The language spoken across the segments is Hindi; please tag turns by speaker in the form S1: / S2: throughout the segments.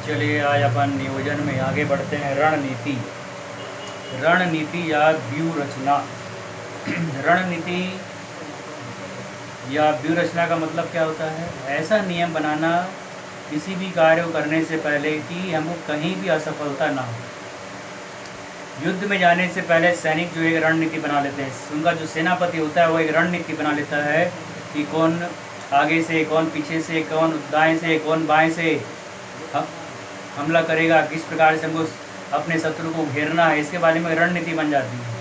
S1: चलिए आज अपन नियोजन में आगे बढ़ते हैं। रणनीति या व्यूह रचना। रणनीति या व्यूह रचना का मतलब क्या होता है? ऐसा नियम बनाना किसी भी कार्य को करने से पहले कि हमको कहीं भी असफलता ना हो। युद्ध में जाने से पहले सैनिक जो एक रणनीति बना लेते हैं, उनका जो सेनापति होता है वो एक रणनीति बना लेता है कि कौन आगे से, कौन पीछे से, कौन दाएं से, कौन बाएं से हमला करेगा, किस प्रकार से हमको अपने शत्रु को घेरना है, इसके बारे में रणनीति बन जाती है।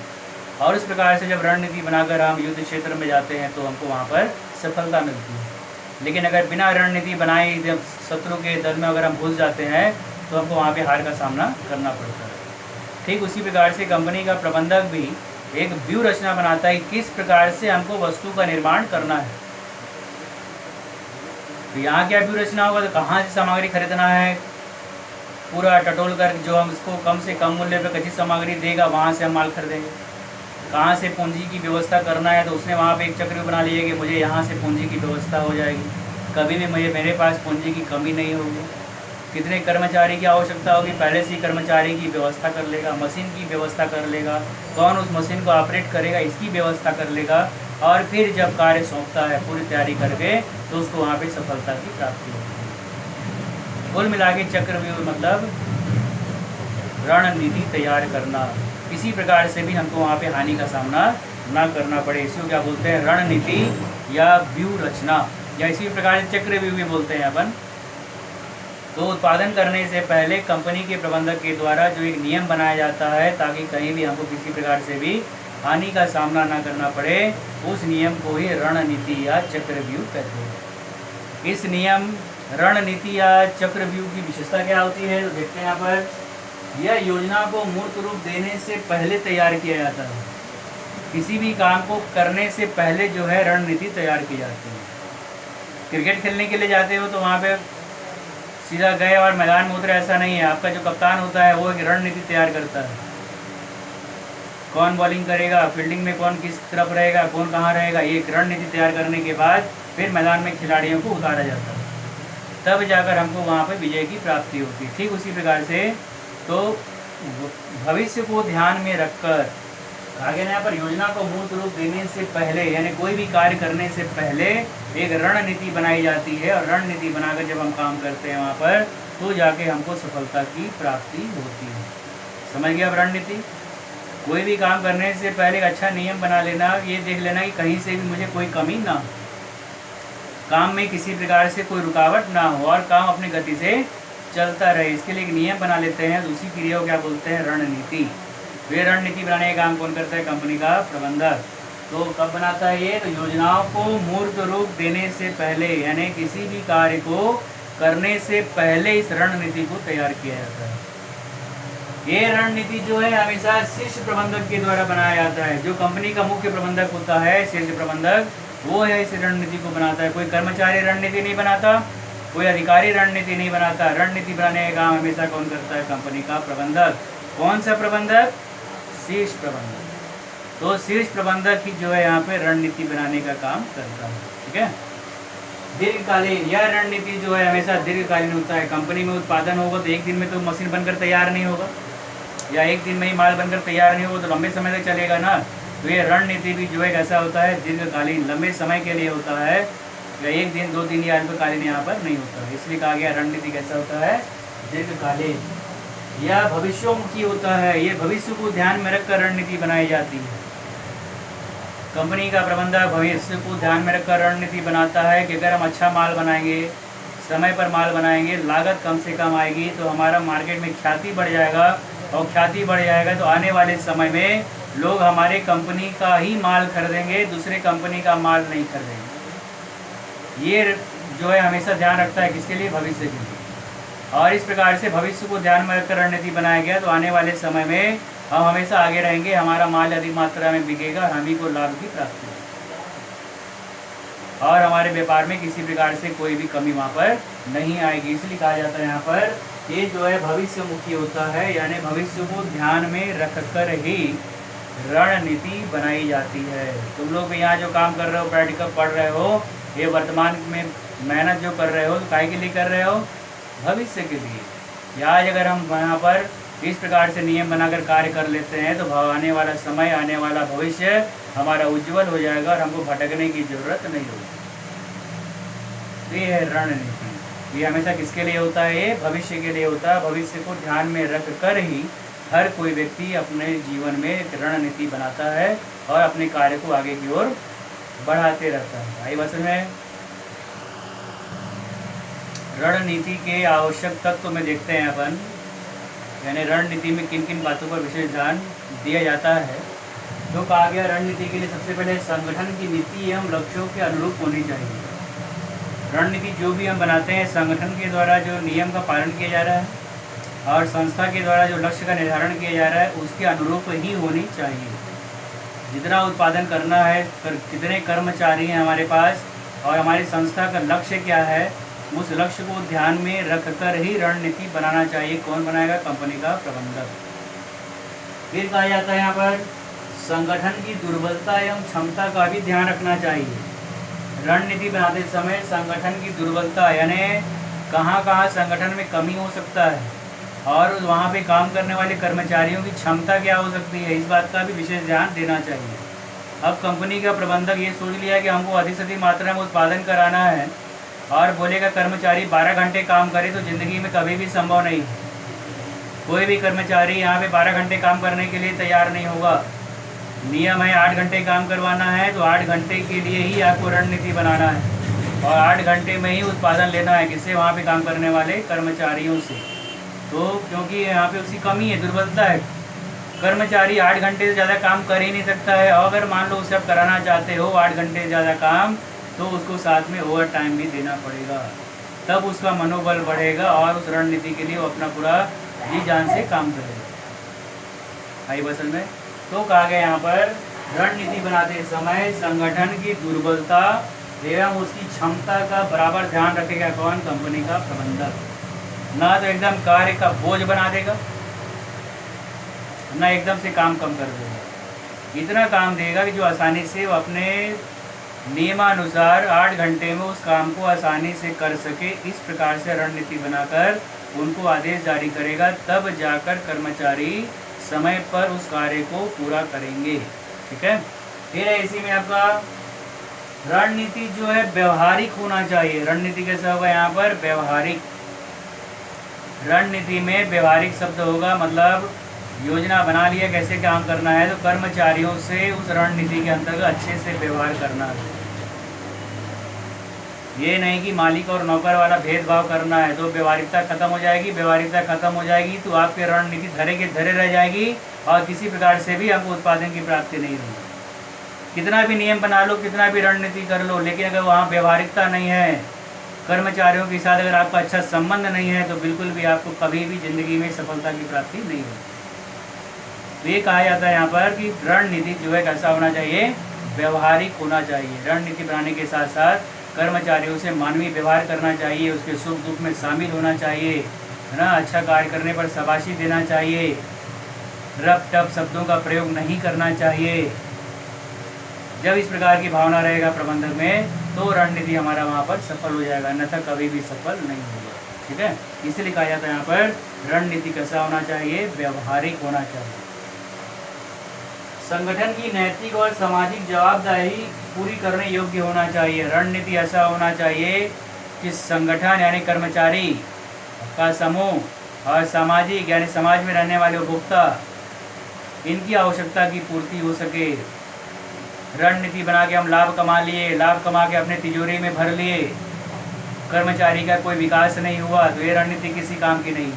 S1: और इस प्रकार से जब रणनीति बनाकर हम युद्ध क्षेत्र में जाते हैं तो हमको वहाँ पर सफलता मिलती है। लेकिन अगर बिना रणनीति बनाए जब शत्रु के दल में अगर हम घुस जाते हैं तो हमको वहाँ पे हार का सामना करना पड़ता है। ठीक उसी प्रकार से कंपनी का प्रबंधक भी एक व्यूह रचना बनाता है किस प्रकार से हमको वस्तु का निर्माण करना है। तो यहाँ क्या व्यूह रचना होगा, तो कहाँ से सामग्री खरीदना है, पूरा टटोल कर जो हम इसको कम से कम मूल्य पर कच्ची सामग्री देगा वहाँ से हम माल खरीदेंगे। कहाँ से पूंजी की व्यवस्था करना है, तो उसने वहाँ पे एक चक्र बना लिया कि मुझे यहाँ से पूंजी की व्यवस्था हो जाएगी, कभी भी मेरे पास पूंजी की कमी नहीं होगी। कितने कर्मचारी की आवश्यकता होगी, पहले से ही कर्मचारी की व्यवस्था कर लेगा, मशीन की व्यवस्था कर लेगा, कौन उस मशीन को ऑपरेट करेगा इसकी व्यवस्था कर लेगा, और फिर जब कार्य सौंपता है पूरी तैयारी करके तो उसको वहाँ पे सफलता की प्राप्ति होती है। कुल मिला के चक्रव्यूह मतलब रणनीति तैयार करना, किसी प्रकार से भी हमको वहाँ पे हानि का सामना ना करना पड़े। इसको क्या बोलते हैं? रणनीति या व्यूह रचना, या इसी प्रकार से चक्रव्यूह भी बोलते हैं अपन। तो उत्पादन करने से पहले कंपनी के प्रबंधक के द्वारा जो एक नियम बनाया जाता है ताकि कहीं भी हमको किसी प्रकार से भी हानि का सामना ना करना पड़े, उस नियम को ही रणनीति या चक्रव्यूह कहते हैं। इस नियम रणनीति या चक्रव्यूह की विशेषता क्या होती है, तो देखते हैं यहाँ पर। यह योजना को मूर्त रूप देने से पहले तैयार किया जाता है। किसी भी काम को करने से पहले जो है रणनीति तैयार की जाती है। क्रिकेट खेलने के लिए जाते हो तो वहाँ पे सीधा गए और मैदान में उतरे, ऐसा नहीं है। आपका जो कप्तान होता है वो एक रणनीति तैयार करता है, कौन बॉलिंग करेगा, फील्डिंग में कौन किस तरफ रहेगा, कौन कहाँ रहेगा, ये एक रणनीति तैयार करने के बाद फिर मैदान में खिलाड़ियों को उतारा जाता है, तब जाकर हमको वहाँ पर विजय की प्राप्ति होती है। ठीक उसी प्रकार से तो भविष्य को ध्यान में रखकर आगे यहाँ पर योजना को मूर्त रूप देने से पहले, यानी कोई भी कार्य करने से पहले एक रणनीति बनाई जाती है, और रणनीति बनाकर जब हम काम करते हैं वहाँ पर तो जाके हमको सफलता की प्राप्ति होती है। समझ गया? अब रणनीति कोई भी काम करने से पहले एक अच्छा नियम बना लेना, ये देख लेना कि कहीं से भी मुझे कोई कमी ना हो, काम में किसी प्रकार से कोई रुकावट ना हो और काम अपनी गति से चलता रहे। इसके लिए एक नियम बना लेते हैं, दूसरी क्रिया को क्या बोलते हैं? रणनीति। वे रणनीति बनाने का काम कौन करता है? कंपनी का प्रबंधक। तो कब बनाता है ये? तो योजनाओं को मूर्त रूप देने से पहले, यानी किसी भी कार्य को करने से पहले इस रणनीति को तैयार किया जाता है। ये रणनीति जो है हमेशा शीर्ष प्रबंधक के द्वारा बनाया जाता है। जो कंपनी का मुख्य प्रबंधक होता है, शीर्ष प्रबंधक, वो है इस रणनीति को बनाता है। कोई कर्मचारी रणनीति नहीं बनाता, कोई अधिकारी रणनीति नहीं बनाता। रणनीति बनाने का काम हमेशा कौन करता है? कंपनी का प्रबंधक। कौन सा प्रबंधक? शीर्ष प्रबंधक। तो शीर्ष प्रबंधक ही जो है यहाँ पे रणनीति बनाने का काम करता है। ठीक है। दीर्घकालीन, यह रणनीति जो है हमेशा दीर्घकालीन होता है। कंपनी में उत्पादन होगा तो एक दिन में तो मशीन बनकर तैयार नहीं होगा, या एक दिन में ही माल बनकर तैयार नहीं होगा, तो लंबे समय तक चलेगा ना। तो ये रणनीति भी जो है कैसा होता है? दीर्घकालीन, लंबे समय के लिए होता है, या एक दिन दो दिन या अल्पकालीन यहाँ पर नहीं होता। इसलिए कहा गया रणनीति कैसा होता है? दीर्घकालीन। यह भविष्योन्मुखी होता है, ये भविष्य को ध्यान में रखकर रणनीति बनाई जाती है। कंपनी का प्रबंधक भविष्य को ध्यान में रखकर रणनीति बनाता है कि अगर हम अच्छा माल बनाएंगे, समय पर माल बनाएंगे, लागत कम से कम आएगी, तो हमारा मार्केट में ख्याति बढ़ जाएगा, और ख्याति बढ़ जाएगा तो आने वाले समय में लोग हमारे कंपनी का ही माल खरीदेंगे, दूसरे कंपनी का माल नहीं खरीदेंगे। ये जो है हमेशा ध्यान रखता है, किसके लिए? भविष्य के लिए। और इस प्रकार से भविष्य को ध्यान में रखकर रणनीति बनाया गया तो आने वाले समय में हम हमेशा आगे रहेंगे, हमारा माल अधिक मात्रा में बिकेगा, हम ही को लाभ की प्राप्ति होगी, और हमारे व्यापार में किसी प्रकार से कोई भी कमी वहाँ पर नहीं आएगी। इसलिए कहा जाता है यहाँ पर ये जो है भविष्यमुखी होता है, यानी भविष्य को ध्यान में रखकर ही रणनीति बनाई जाती है। तुम लोग यहाँ जो काम कर रहे हो, प्रैक्टिकल पढ़ रहे हो, ये वर्तमान में मेहनत जो कर रहे हो तो काहे के लिए कर रहे हो? भविष्य के लिए। या आज अगर हम यहाँ पर इस प्रकार से नियम बनाकर कार्य कर लेते हैं तो आने वाला समय, आने वाला भविष्य हमारा उज्जवल हो जाएगा और हमको भटकने की जरूरत नहीं होगी। तो ये है रणनीति। ये हमेशा किसके लिए होता है? ये भविष्य के लिए होता है। भविष्य को ध्यान में रख कर ही हर कोई व्यक्ति अपने जीवन में एक रणनीति बनाता है और अपने कार्य को आगे की ओर बढ़ाते रहता है। आई बात में रणनीति के आवश्यक तत्व में देखते हैं अपन, यानी रणनीति में किन किन बातों पर विशेष ध्यान दिया जाता है। तो कहा गया रणनीति के लिए सबसे पहले संगठन की नीति एवं लक्ष्यों के अनुरूप होनी चाहिए। रणनीति जो भी हम बनाते हैं संगठन के द्वारा जो नियम का पालन किया जा रहा है और संस्था के द्वारा जो लक्ष्य का निर्धारण किया जा रहा है उसके अनुरूप ही होनी चाहिए। जितना उत्पादन करना है, कितने कर्मचारी हैं हमारे पास और हमारी संस्था का लक्ष्य क्या है, उस लक्ष्य को ध्यान में रख कर ही रणनीति बनाना चाहिए। कौन बनाएगा? कंपनी का प्रबंधक। फिर कहा जाता है यहाँ पर संगठन की दुर्बलता एवं क्षमता का भी ध्यान रखना चाहिए। रणनीति बनाते समय संगठन की दुर्बलता यानी कहाँ कहाँ संगठन में कमी हो सकता है और वहाँ पे काम करने वाले कर्मचारियों की क्षमता क्या हो सकती है, इस बात का भी विशेष ध्यान देना चाहिए। अब कंपनी का प्रबंधक ये सोच लिया कि हमको अधिक से अधिक मात्रा में उत्पादन कराना है और बोलेगा कर्मचारी 12 घंटे काम करे, तो ज़िंदगी में कभी भी संभव नहीं है। कोई भी कर्मचारी यहाँ पे 12 घंटे काम करने के लिए तैयार नहीं होगा। नियम है 8 घंटे काम करवाना है तो 8 घंटे के लिए ही आपको रणनीति बनाना है और 8 घंटे में ही उत्पादन लेना है। किससे? वहाँ पे काम करने वाले कर्मचारियों से। तो क्योंकि यहाँ पे उसकी कमी है, दुर्बलता है, कर्मचारी 8 घंटे से ज़्यादा काम कर ही नहीं सकता है। और अगर मान लो उसे आप कराना चाहते हो 8 घंटे से ज़्यादा काम, तो उसको साथ में ओवर टाइम भी देना पड़ेगा, तब उसका मनोबल बढ़ेगा और उस रणनीति के लिए वो अपना पूरा जी जान से काम करेगा। आई बसल में तो कहा गया यहाँ पर रणनीति बनाते समय संगठन की दुर्बलता एवं उसकी क्षमता का बराबर ध्यान रखेगा। कौन? कंपनी का प्रबंधक। ना तो एकदम कार्य का बोझ बना देगा, ना एकदम से काम कम कर देगा। इतना काम देगा कि जो आसानी से वो अपने नियमानुसार 8 घंटे में उस काम को आसानी से कर सके। इस प्रकार से रणनीति बनाकर उनको आदेश जारी करेगा, तब जाकर कर्मचारी समय पर उस कार्य को पूरा करेंगे। ठीक है। फिर इसी में आपका रणनीति जो है व्यवहारिक होना चाहिए। रणनीति कैसा होगा? यहाँ पर व्यवहारिक। रणनीति में व्यवहारिक शब्द होगा, मतलब योजना बना लिया कैसे काम करना है, तो कर्मचारियों से उस रणनीति के अंतर्गत अच्छे से व्यवहार करना है। ये नहीं कि मालिक और नौकर वाला भेदभाव करना है, तो व्यवहारिकता खत्म हो जाएगी। व्यवहारिकता खत्म हो जाएगी तो आपकी रणनीति धरे के धरे रह जाएगी और किसी प्रकार से भी आपको उत्पादन की प्राप्ति नहीं होगी। कितना भी नियम बना लो, कितना भी रणनीति कर लो, लेकिन अगर वहाँ व्यवहारिकता नहीं है, कर्मचारियों के साथ अगर आपका अच्छा संबंध नहीं है, तो बिल्कुल भी आपको कभी भी जिंदगी में सफलता की प्राप्ति नहीं होगी। तो ये कहा जाता है यहाँ पर कि रणनीति जो है कैसा होना चाहिए? व्यवहारिक होना चाहिए। रणनीति बनाने के साथ साथ कर्मचारियों से मानवीय व्यवहार करना चाहिए, उसके सुख दुख में शामिल होना चाहिए, है ना। अच्छा कार्य करने पर शाबाशी देना चाहिए, रफ टफ शब्दों का प्रयोग नहीं करना चाहिए। जब इस प्रकार की भावना रहेगा प्रबंधक में, तो रणनीति हमारा वहाँ पर सफल हो जाएगा, अन्यथा कभी भी सफल नहीं होगा। ठीक है। इसलिए कहा जाता है यहाँ पर रणनीति कैसा होना चाहिए? व्यवहारिक होना चाहिए। संगठन की नैतिक और सामाजिक जवाबदारी पूरी करने योग्य होना चाहिए। रणनीति ऐसा होना चाहिए कि संगठन यानी कर्मचारी का समूह और सामाजिक यानी समाज में रहने वाले उपभोक्ता, इनकी आवश्यकता की पूर्ति हो सके। रणनीति बना के हम लाभ कमा लिए, लाभ कमा के अपने तिजोरी में भर लिए, कर्मचारी का कोई विकास नहीं हुआ, तो ये रणनीति किसी काम की नहीं।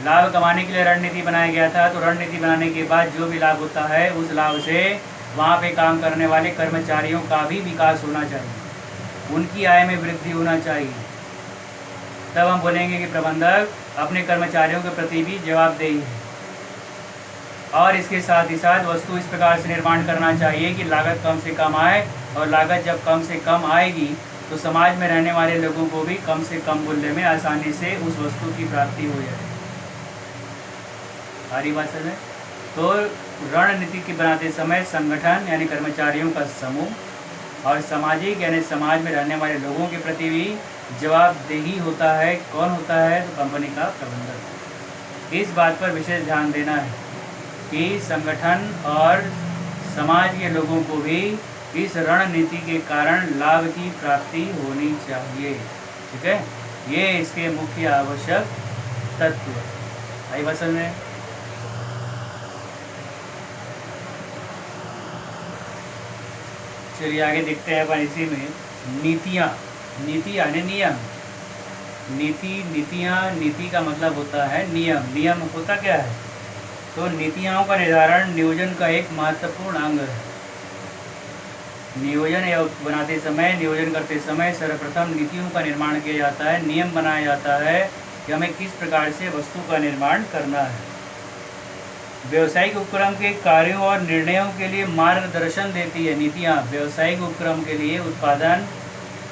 S1: लाभ कमाने के लिए रणनीति बनाया गया था, तो रणनीति बनाने के बाद जो भी लाभ होता है उस लाभ से वहाँ पे काम करने वाले कर्मचारियों का भी विकास होना चाहिए, उनकी आय में वृद्धि होना चाहिए। तब हम बोलेंगे कि प्रबंधक अपने कर्मचारियों के प्रति भी जवाबदेही है। और इसके साथ ही साथ वस्तु इस प्रकार से निर्माण करना चाहिए कि लागत कम से कम आए, और लागत जब कम से कम आएगी तो समाज में रहने वाले लोगों को भी कम से कम मूल्य में आसानी से उस वस्तु की प्राप्ति हो जाए। सारी बात समझ में। तो रणनीति की बनाते समय संगठन यानी कर्मचारियों का समूह और सामाजिक यानी समाज में रहने वाले लोगों के प्रति भी जवाबदेही होता है, कौन होता है? तो कंपनी का प्रबंधक। इस बात पर विशेष ध्यान देना है कि संगठन और समाज के लोगों को भी इस रणनीति के कारण लाभ की प्राप्ति होनी चाहिए। ठीक है, ये इसके मुख्य आवश्यक तत्व। आई बात समझ में? चलिए आगे देखते हैं अपन इसी में नीतियाँ। नीति यानी नियम। नीतियाँ, नीति का मतलब होता है नियम। नियम होता क्या है? तो नीतियों का निर्धारण नियोजन का एक महत्वपूर्ण अंग है। नियोजन करते समय सर्वप्रथम नीतियों का निर्माण किया जाता है, नियम बनाया जाता है कि हमें किस प्रकार से वस्तु का निर्माण करना है। व्यावसायिक उपक्रम के कार्यों और निर्णयों के लिए मार्गदर्शन देती है नीतियाँ। व्यावसायिक उपक्रम के लिए उत्पादन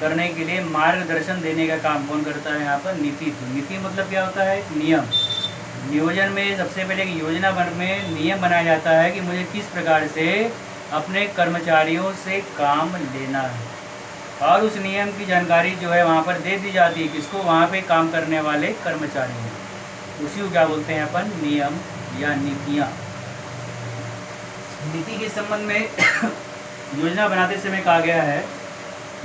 S1: करने के लिए मार्गदर्शन देने का काम कौन करता है? यहाँ पर नीति। तो नीति मतलब क्या होता है? नियम। नियोजन में सबसे पहले योजना में नियम बनाया जाता है कि मुझे किस प्रकार से अपने कर्मचारियों से काम लेना है, और उस नियम की जानकारी जो है वहाँ पर दे दी जाती है किसको? वहाँ पे काम करने वाले कर्मचारी। उसी को क्या बोलते हैं अपन? नियम या नीतियाँ। नीति के संबंध में योजना बनाते समय कहा गया है,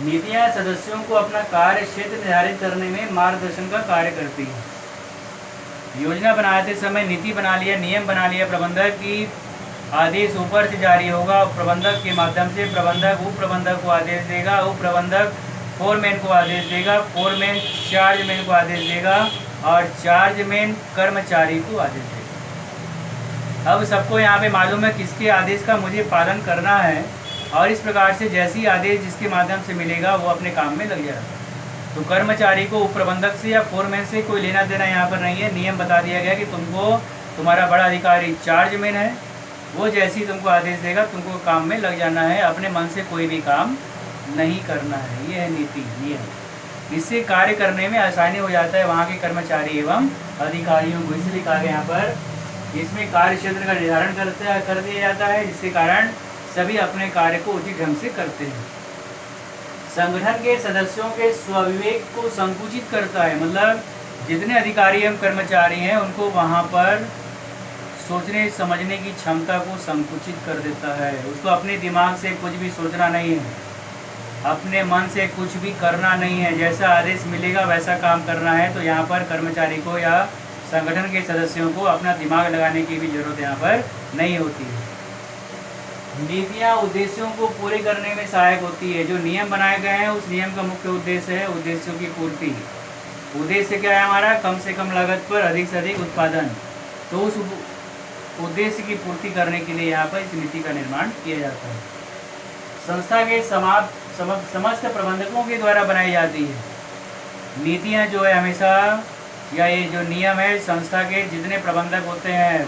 S1: नीतियाँ सदस्यों को अपना कार्य क्षेत्र निर्धारित करने में मार्गदर्शन का कार्य करती है। योजना बनाते समय नीति बना लिया, नियम बना लिया प्रबंधक की आदेश ऊपर से जारी होगा, प्रबंधक के माध्यम से प्रबंधक उप प्रबंधक को आदेश देगा, उप प्रबंधक फोरमैन को आदेश देगा, फोरमैन चार्जमैन को आदेश देगा, और चार्जमैन कर्मचारी को आदेश देगा। अब सबको यहाँ पे मालूम है किसके आदेश का मुझे पालन करना है, और इस प्रकार से जैसी आदेश जिसके माध्यम से मिलेगा वो अपने काम में लग जाएगा। तो कर्मचारी को उप प्रबंधक से या फोरमैन से कोई लेना देना यहाँ पर नहीं है। नियम बता दिया गया कि तुमको तुम्हारा बड़ा अधिकारी चार्जमैन है, वो जैसी तुमको आदेश देगा तुमको काम में लग जाना है, अपने मन से कोई भी काम नहीं करना है। ये है नीति, नियम। इससे कार्य करने में आसानी हो जाता है वहाँ के कर्मचारी एवं अधिकारियों को। इसलिए कहा गया यहाँ पर इसमें कार्य क्षेत्र का निर्धारण कर दिया जाता है, जिसके कारण सभी अपने कार्य को उचित ढंग से करते हैं। संगठन के सदस्यों के स्वविवेक को संकुचित करता है, मतलब जितने अधिकारी एवं कर्मचारी हैं उनको वहाँ पर सोचने समझने की क्षमता को संकुचित कर देता है। उसको अपने दिमाग से कुछ भी सोचना नहीं है, अपने मन से कुछ भी करना नहीं है, जैसा आदेश मिलेगा वैसा काम करना है। तो यहाँ पर कर्मचारी को या संगठन के सदस्यों को अपना दिमाग लगाने की भी जरूरत यहाँ पर नहीं होती है। नीतियाँ उद्देश्यों को पूरे करने में सहायक होती है। जो नियम बनाए गए हैं उस नियम का मुख्य उद्देश्य है उद्देश्यों की पूर्ति। उद्देश्य क्या है हमारा? कम से कम लागत पर अधिक से अधिक उत्पादन। तो उस उद्देश्य की पूर्ति करने के लिए यहाँ पर इस नीति का निर्माण किया जाता है। संस्था के समस्त प्रबंधकों के द्वारा बनाई जाती है। नीतियाँ जो है हमेशा, या ये जो नियम है, संस्था के जितने प्रबंधक होते हैं,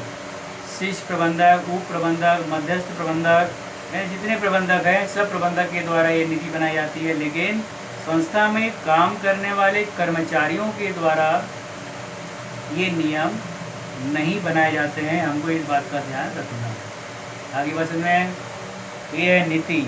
S1: शीर्ष प्रबंधक, उप प्रबंधक, मध्यस्थ प्रबंधक, जितने प्रबंधक हैं सब प्रबंधक के द्वारा ये नीति बनाई जाती है। लेकिन संस्था में काम करने वाले कर्मचारियों के द्वारा ये नियम नहीं बनाए जाते हैं। हमको इस बात का ध्यान रखना है। आगे बस में ये है नीति।